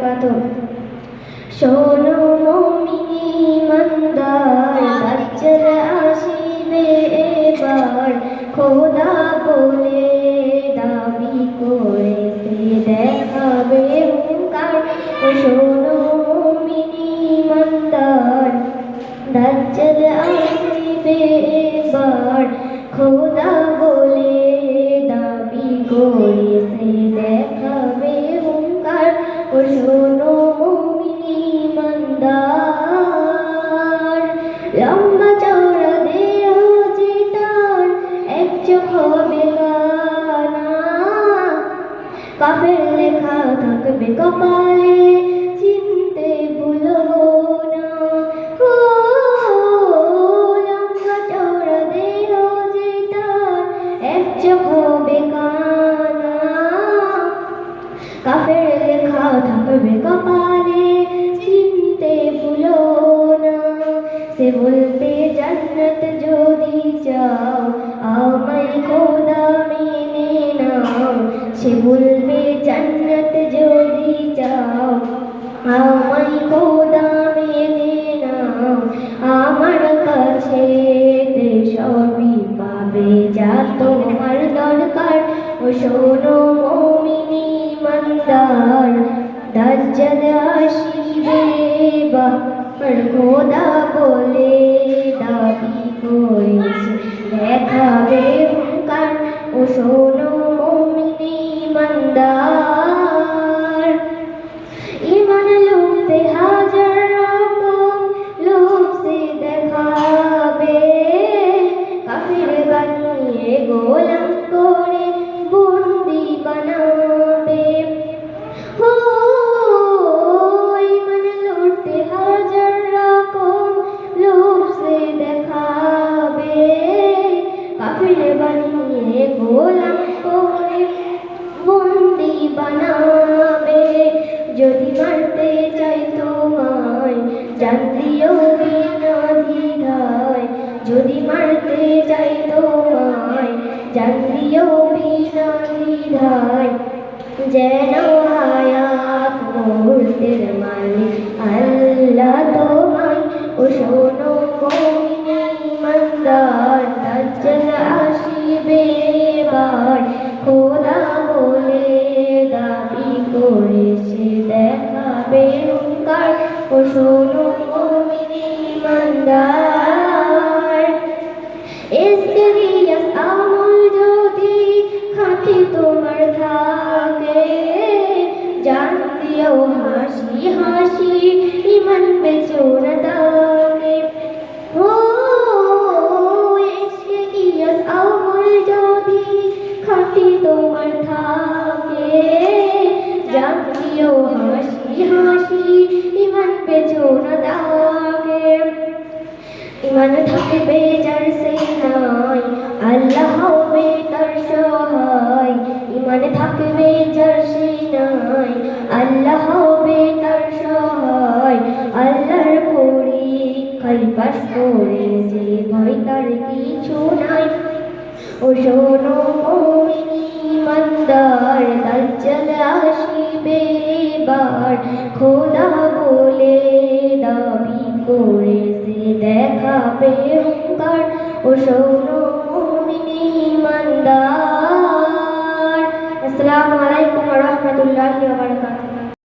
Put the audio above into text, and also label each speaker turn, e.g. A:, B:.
A: বারাকাতুহু। শোনো মুমিনি ইমানদার, দাজ্জাল আসিবে এবার, খোদা বলে দাবি করেছে দেখাবে হুঙ্কার। শোনো মুমিনি ইমানদার, দাজ্জাল আসিবে এবার, খোদা বলে দাবি করেছে দেখাবে হুঙ্কার। শোনো মুমিনি ইমানদার, লম্বা চওড়া দেহ যে তার, এক চোখ হবে কানা, কাফের লেখা থাকবে কপালে, চিনতে ভুলো না। লম্বা চওড়া দেহ যে তার, এক চোখ হবে কানা, কাফের লেখা থাকবে কপালে, চিনতে ভুলো না। সে বলবে জান্নাত যদি চাও, আমায় খোদা মেনে নাও। সে বলবে জান্নাত যদি চাও, আমায় খোদা মেনে নাও। আমার কাছে সবই পাবে যা তোমার দরকার। শোনো মুমিনি ইমানদার, দাজ্জাল আসিবে এবার, খোদা বলে দাবি করেছে দেখাবে হুঙ্কার। শোনো মুমিনি ইমানদার, ইমান লুটতে হাজার রকম লোক সে দেখাবে, কাফির বানিয়ে গোলাম করে বন্দি বানাবে। ইমান লুটতে হাজার রকম লোক সে দেখাবে, কাফির বানিয়ে গোলাম করে বন্দি বানাবে। যদি মারতে চাই তোমায়, জান দিও বিনা দ্বিধায়। যদি মারতে চাই তোমায়, জান দিও বিনা দ্বিধায়। যেন হায়াত মুহূর্তের মালিক আল্লাহ তোমায়। শোনো মুমিনি ইমানদার, দাজ্জাল আসিবে এবার, খোদা বলে দাবি করেছে দেখাবে হুঙ্কার। শোনো মুমিনি ইমানদার, ইসরিয়াস আমল যদি খাঁটি তোমার থাকে, জান দিও হাসি হাসি ইমান বেচো না তাকে। ইসরিয়াস আমল যদি খাঁটি তোমার থাকে, জান দিও হাসি হাসি ইমান বেচো না তাকে। ইমান থাকবে যার সিনায়, আল্লাহ হবে তার সহায়। ইমান থাকবে যার সিনায়, আল্লাহ হবে তার সহায়। আল্লাহর পরীক্ষায় পাস করে যে ভয় তার কিছু নাই। শোনো মুমিনি ইমানদার, দাজ্জাল আসিবে এবার, খোদা বলে দাবি করেছে দেখাবে হুঙ্কার। শোনো মুমিনি ইমানদার। আসসালামু আলাইকুম ওয়া রাহমাতুল্লাহি ওয়া বারাকাতুহু।